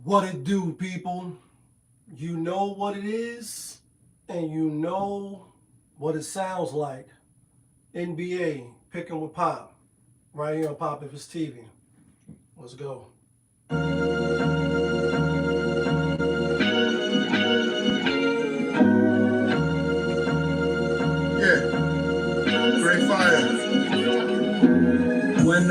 What it do, people? You know what it is, and you know what it sounds like. NBA picking with Pop, right here on Pop if it's TV. Let's go. Yeah, great fire.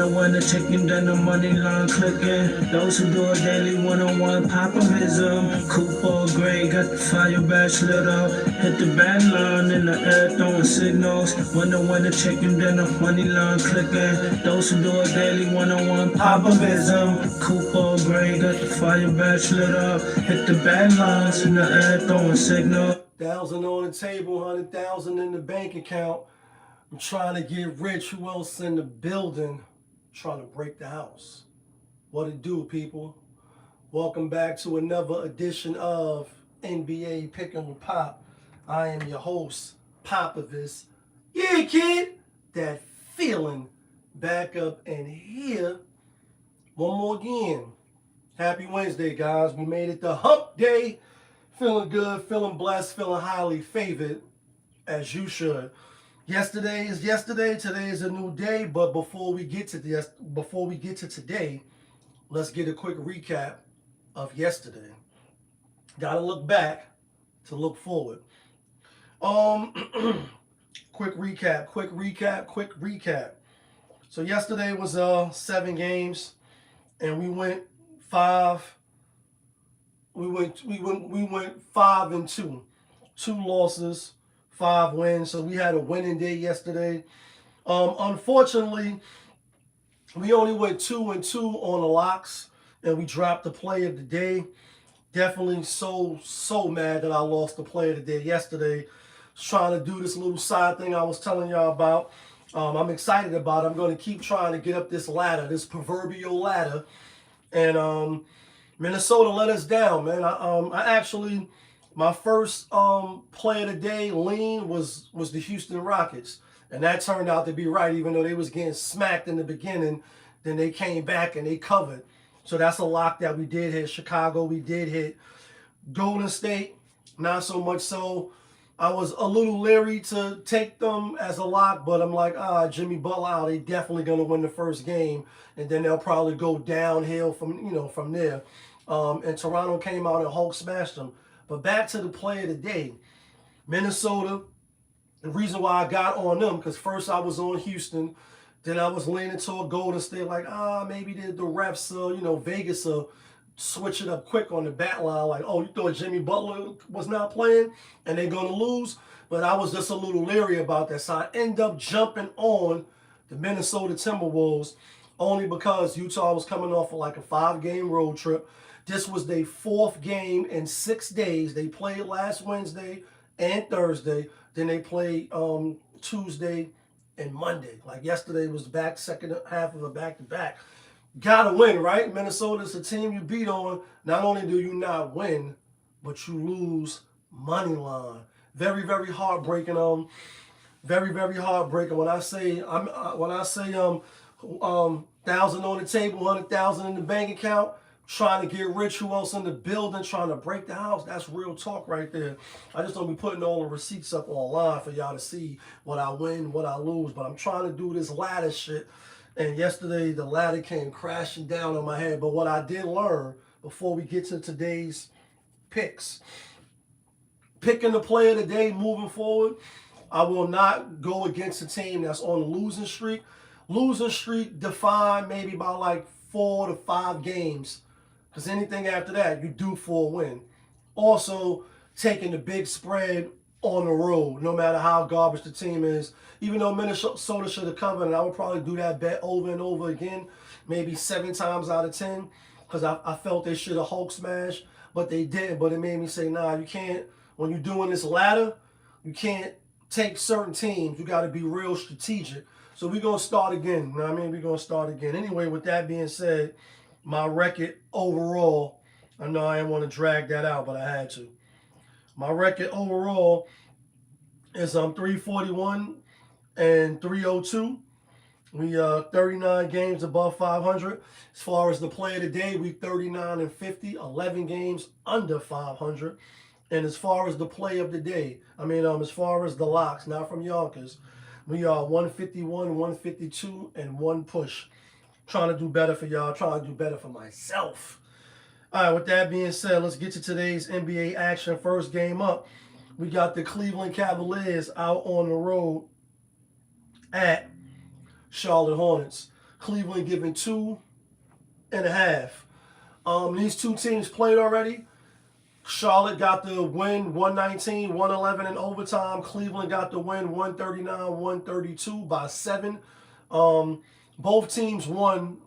When the chicken, then the money line clicking. Those who do it daily one-on-one popovism. Cooper gray, got the fire badge lit up. Hit the bad line in the air, throwing signals. When the chicken, then the money line clicking. Those who do it daily one-on-one popovism. Cooper gray, got the fire badge lit up. Hit the bad lines in the air, throwing signals. 1,000 on the table, 100,000 in the bank account. I'm trying to get rich. Who else in the building? Trying to break the house. What it do, people? Welcome back to another edition of NBA Picking with Pop. I am your host, Popovich. Yeah, kid. That feeling back up and here. One more again. Happy Wednesday, guys. We made it to hump day. Feeling good, feeling blessed, feeling highly favored, as you should. Yesterday is yesterday. Today is a new day. But before we get to today, let's get a quick recap of yesterday. Gotta look back to look forward. Um, quick recap. So yesterday was 7 games, and we went five. We went 5-2, 2 losses, 5 wins. So we had a winning day yesterday. Unfortunately, we only went 2-2 on the locks, and we dropped the play of the day. Definitely so mad that I lost the play of the day yesterday. Was trying to do this little side thing I was telling y'all about. I'm excited about it. I'm going to keep trying to get up this ladder, this proverbial ladder, and Minnesota let us down, man. I actually, my first play of the day lean was the Houston Rockets, and that turned out to be right. Even though they was getting smacked in the beginning, then they came back and they covered. So that's a lock that we did hit. Chicago, we did hit. Golden State, not so much so. I was a little leery to take them as a lock, but I'm like, Jimmy Butler, they definitely going to win the first game, and then they'll probably go downhill from there. And Toronto came out and Hulk smashed them. But back to the play of the day, Minnesota. The reason why I got on them, because first I was on Houston, then I was leaning toward Golden State, like, maybe the refs, Vegas switch it up quick on the bat line, like, oh, you thought Jimmy Butler was not playing and they're going to lose? But I was just a little leery about that. So I end up jumping on the Minnesota Timberwolves only because Utah was coming off of like a 5-game road trip. This was their 4th game in 6 days. They played last Wednesday and Thursday. Then they played Tuesday and Monday. Like yesterday was the second half of a back-to-back. Gotta win, right? Minnesota's a team you beat on. Not only do you not win, but you lose money line. Very, very heartbreaking. Very heartbreaking. When I say 1,000 on the table, 100,000 in the bank account, trying to get rich. Who else in the building? Trying to break the house. That's real talk right there. I just don't be putting all the receipts up online for y'all to see what I win, what I lose. But I'm trying to do this ladder shit. And yesterday, the ladder came crashing down on my head. But what I did learn before we get to today's picks, picking the play of the day moving forward, I will not go against a team that's on a losing streak. Losing streak defined maybe by like 4 to 5 games. Because anything after that, you do for a win. Also, taking the big spread on the road, no matter how garbage the team is. Even though Minnesota should have covered, and I would probably do that bet over and over again, maybe 7 times out of 10, because I felt they should have Hulk smash, but they didn't. But it made me say, nah, you can't, when you're doing this ladder, you can't take certain teams. You got to be real strategic. So we're going to start again. You know what I mean? We're going to start again. Anyway, with that being said, my record overall, I know I didn't want to drag that out, but I had to. My record overall is 341 and 302. We 39 games above 500. As far as the play of the day, we 39 and 50, 11 games under 500. And as far as the play of the day, as far as the locks, not from Yonkers, we are 151, 152, and one push. Trying to do better for y'all, trying to do better for myself. All right, with that being said, let's get to today's NBA action. First game up, we got the Cleveland Cavaliers out on the road at Charlotte Hornets. Cleveland giving 2.5. These two teams played already. Charlotte got the win 119, 111 in overtime. Cleveland got the win 139, 132 by 7. Both teams won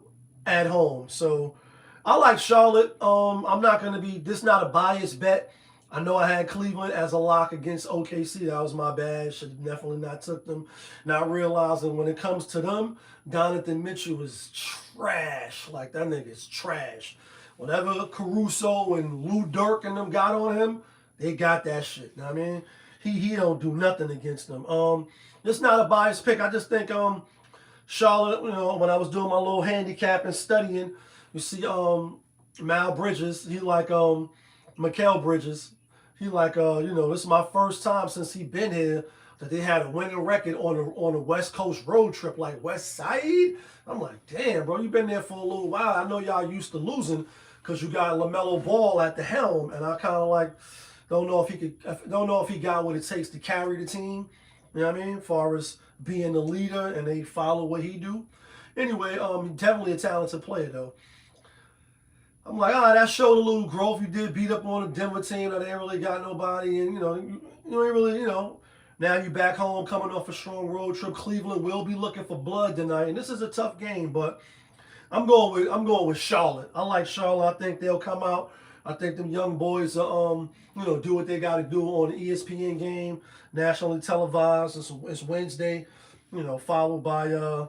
at home. So I like Charlotte. I'm not going to be, this is not a biased bet. I know I had Cleveland as a lock against OKC. That was my bad. Should have definitely not took them. Not realizing when it comes to them, Donovan Mitchell is trash. Like, that nigga's trash. Whatever Caruso and Lou Dirk and them got on him, they got that shit. You know what I mean? He don't do nothing against them. It's not a biased pick. I just think Charlotte, when I was doing my little handicap and studying, you see Mal Bridges, he like Mikal Bridges. He like this is my first time since he been here that they had a winning record on a West Coast road trip, like West Side. I'm like, damn, bro, you been there for a little while. I know y'all used to losing because you got LaMelo Ball at the helm, and I kind of like don't know if he got what it takes to carry the team. You know what I mean? As far as being the leader and they follow what he do. Anyway, definitely a talented player though. I'm like, all right, that showed a little growth. You did beat up on a Denver team that ain't really got nobody, and you ain't really, now you back home coming off a strong road trip. Cleveland will be looking for blood tonight, and this is a tough game, but I'm going with Charlotte. I like Charlotte. I think they'll come out. I think them young boys do what they got to do on the ESPN game, nationally televised. It's Wednesday, followed by the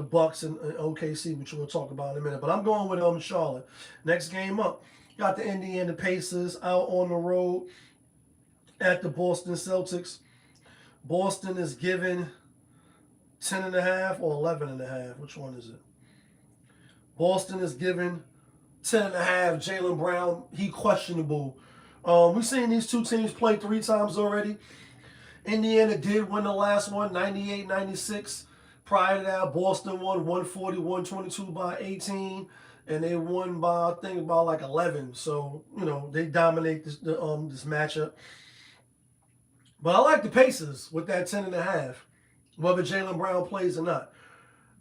Bucks and OKC, which we'll talk about in a minute. But I'm going with Charlotte. Next game up, got the Indiana Pacers out on the road at the Boston Celtics. Boston is given 10.5 or 11.5. Which one is it? Boston is given 10.5. Jaylen Brown, he questionable. We've seen these two teams play 3 times already. Indiana did win the last one, 98-96. Prior to that, Boston won 140-122 by 18, and they won by, I think, about like 11. So, they dominate this matchup. But I like the Pacers with that 10.5, whether Jaylen Brown plays or not.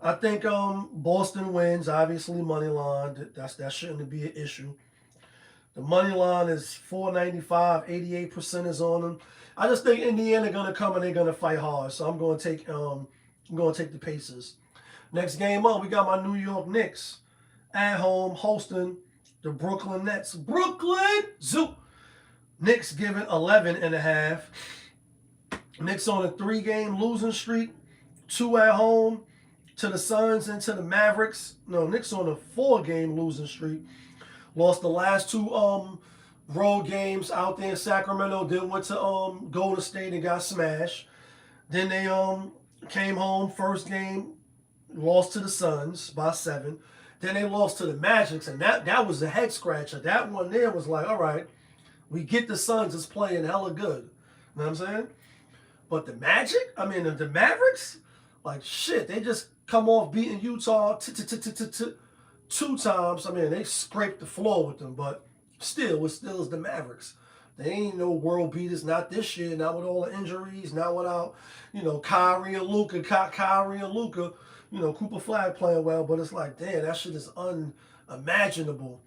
I think Boston wins, obviously, money line. That shouldn't be an issue. The money line is 495, 88% is on them. I just think Indiana gonna come and they're gonna fight hard. So I'm gonna take the Pacers. Next game up, we got my New York Knicks at home hosting the Brooklyn Nets. Brooklyn Zoo. Knicks given 11.5. Knicks on a 3-game losing streak, 2 at home to the Suns and to the Mavericks. No, Knicks on a 4-game losing streak. Lost the last 2 road games out there in Sacramento. Then went to Golden State and got smashed. Then they came home, first game, lost to the Suns by 7. Then they lost to the Magic, and that was a head scratcher. That one there was like, all right, we get the Suns is playing hella good. You know what I'm saying? But the Magic, the Mavericks, like shit, they just come off beating Utah 2 times. They scraped the floor with them, but still is the Mavericks. They ain't no world beaters, not this year, not with all the injuries, not without, Kyrie and Luka. Cooper Flag playing well, but it's like, damn, that shit is unimaginable.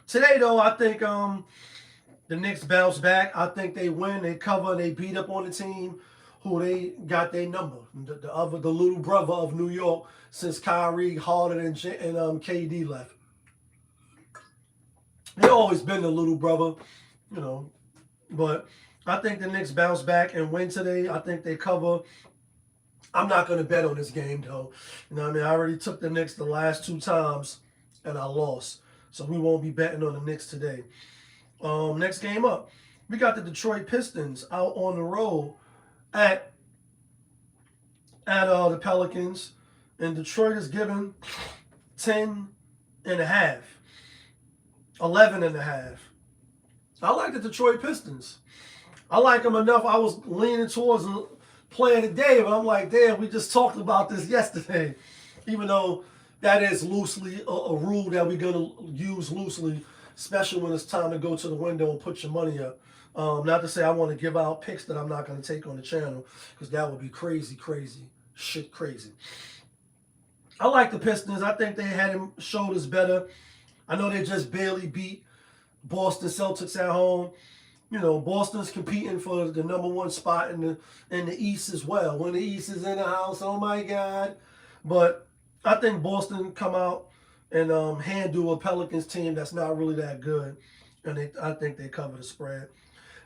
Today, though, I think the Knicks bounce back. I think they win, they cover, they beat up on the team who they got their number. The little brother of New York since Kyrie, Harden, and KD left. They always been the little brother, But I think the Knicks bounce back and win today. I think they cover. I'm not going to bet on this game, though. I already took the Knicks the last 2 times, and I lost. So we won't be betting on the Knicks today. Next game up, we got the Detroit Pistons out on the road at the Pelicans. and Detroit is given 10.5, 11.5. I like the Detroit Pistons. I like them enough. I was leaning towards playing today, but I'm like, damn, we just talked about this yesterday. Even though that is loosely a rule that we're going to use loosely, especially when it's time to go to the window and put your money up. Not to say I want to give out picks that I'm not going to take on the channel, because that would be crazy, shit crazy. I like the Pistons. I think they had him showed us better. I know they just barely beat Boston Celtics at home. You know, Boston's competing for the #1 spot in the East as well. When the East is in the house, oh my God. But I think Boston come out and handle a Pelicans team that's not really that good. And I think they cover the spread.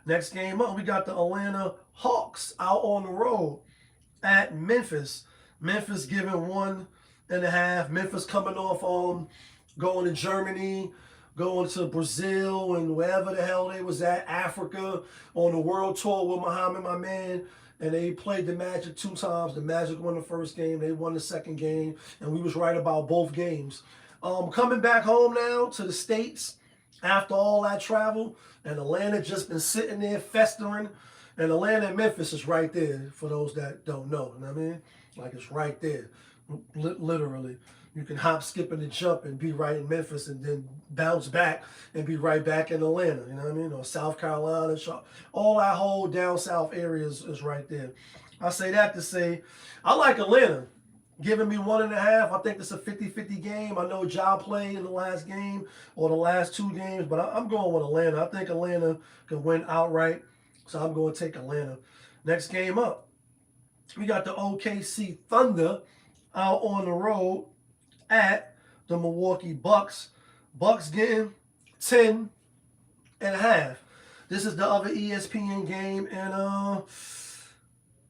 Next game up, we got the Atlanta Hawks out on the road at Memphis. Memphis giving 1.5. Memphis coming off going to Germany, going to Brazil and wherever the hell they was at, Africa, on the world tour with Muhammad, my man. And they played the Magic 2 times. The Magic won the first game. They won the second game. And we was right about both games. Coming back home now to the States after all that travel. And Atlanta just been sitting there festering. And Atlanta and Memphis is right there for those that don't know. You know what I mean? Like, it's right there. Literally. You can hop, skip, and jump and be right in Memphis and then bounce back and be right back in Atlanta. You know what I mean? Or South Carolina. All that whole down south area is right there. I say that to say I like Atlanta. Giving me 1.5. I think it's a 50-50 game. I know JaY played in the last game or the last 2 games, but I'm going with Atlanta. I think Atlanta can win outright, so I'm going to take Atlanta. Next game up, we got the OKC Thunder out on the road at the Milwaukee Bucks. Bucks getting 10.5. This is the other ESPN game, and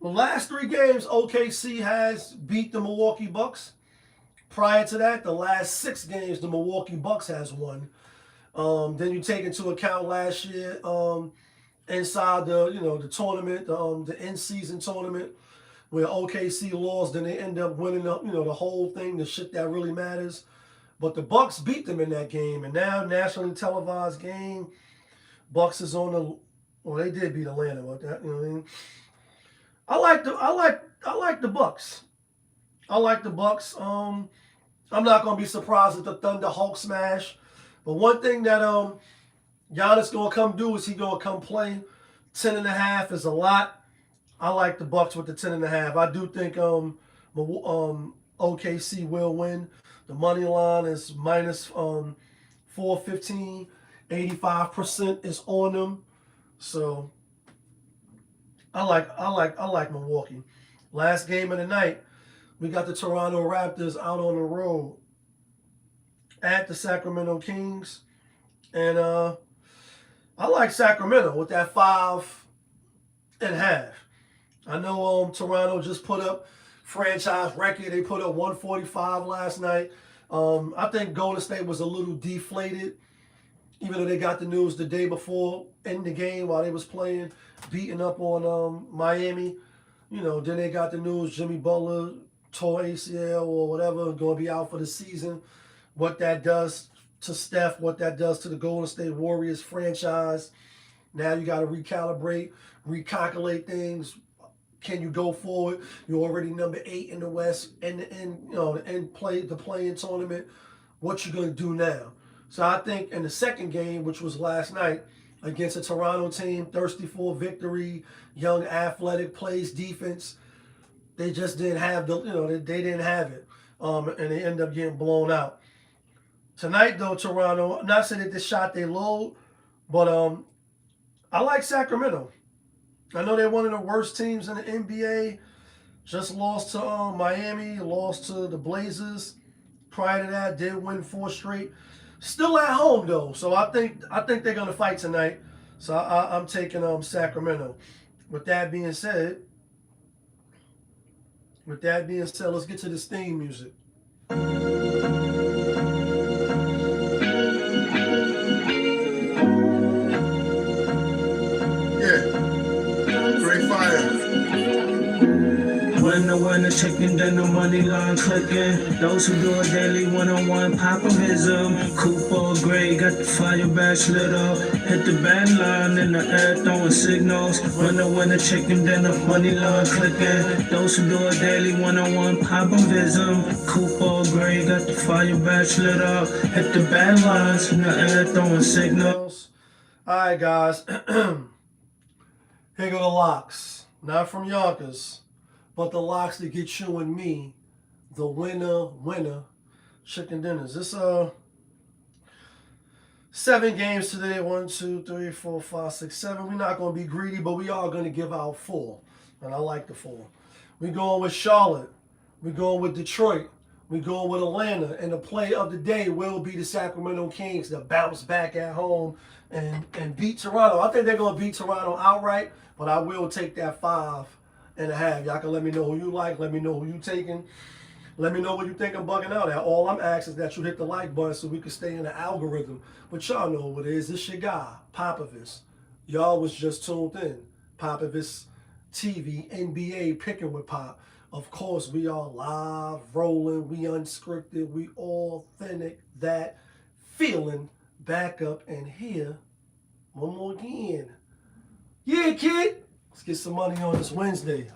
the last 3 games OKC has beat the Milwaukee Bucks. Prior to that, the last 6 games the Milwaukee Bucks has won. Then you take into account last year inside the tournament, the in-season tournament, where OKC lost, then they end up winning the whole thing, the shit that really matters. But the Bucks beat them in that game, and now nationally televised game, Bucks is on the. Well, they did beat Atlanta, but that, you know what I mean. I like the Bucks. I like the Bucks. I'm not gonna be surprised if the Thunder Hulk smash. But one thing that Giannis gonna come do is he gonna come play. 10.5 is a lot. I like the Bucks with the 10.5. I do think OKC will win. The money line is minus 415. 85% is on them. So I like Milwaukee. Last game of the night, we got the Toronto Raptors out on the road at the Sacramento Kings. And I like Sacramento with that 5.5. I know Toronto just put up franchise record. They put up 145 last night. I think Golden State was a little deflated, even though they got the news the day before in the game while they was playing, beating up on Miami. Then they got the news Jimmy Butler tore ACL or whatever, going to be out for the season. What that does to Steph, what that does to the Golden State Warriors franchise. Now you got to recalibrate, recalculate things. Can you go forward? You're already number 8 in the West and play the play-in tournament. What you gonna do now? So I think in the second game, which was last night, against a Toronto team, thirsty for a victory, young, athletic, plays defense, they just didn't have they didn't have it, and they end up getting blown out. Tonight though, Toronto, I'm not saying that they shot their load, but I like Sacramento. I know they're one of the worst teams in the NBA. Just lost to Miami, lost to the Blazers. Prior to that, did win 4 straight. Still at home though, so I think they're gonna fight tonight. So I'm taking Sacramento. With that being said, let's get to this theme music. Great fire. When the chicken then the money line clicking. Those who do it daily, one-on-one, popimism. Coupe all gray, got the fire badge lit up. Hit the band line in the air, throwing signals. Winner, chicken dinner, money line clicking. Those who do it daily, one-on-one, popimism. Coupe all gray, got the fire badge lit up. Hit the band lines in the air, throwing signals. All right, guys. Here go the locks. Not from Yonkers, but the locks that get you and me the winner chicken dinners. This 7 games today. 1, 2, 3, 4, 5, 6, 7. We're not going to be greedy, but we are going to give out 4. And I like the 4. We're going with Charlotte. We're going with Detroit. We're going with Atlanta. And the play of the day will be the Sacramento Kings to bounce back at home and beat Toronto. I think they're going to beat Toronto outright, but I will take that 5.5. Y'all can let me know who you like. Let me know who you taking. Let me know what you think I'm bugging out at. All I'm asking is that you hit the like button so we can stay in the algorithm. But y'all know who it is. This your guy, Popovich. Y'all was just tuned in. Popovich TV, NBA, picking with Pop. Of course, we are live, rolling, we unscripted, we authentic, that feeling back up and here. One more again. Yeah, kid. Let's get some money on this Wednesday.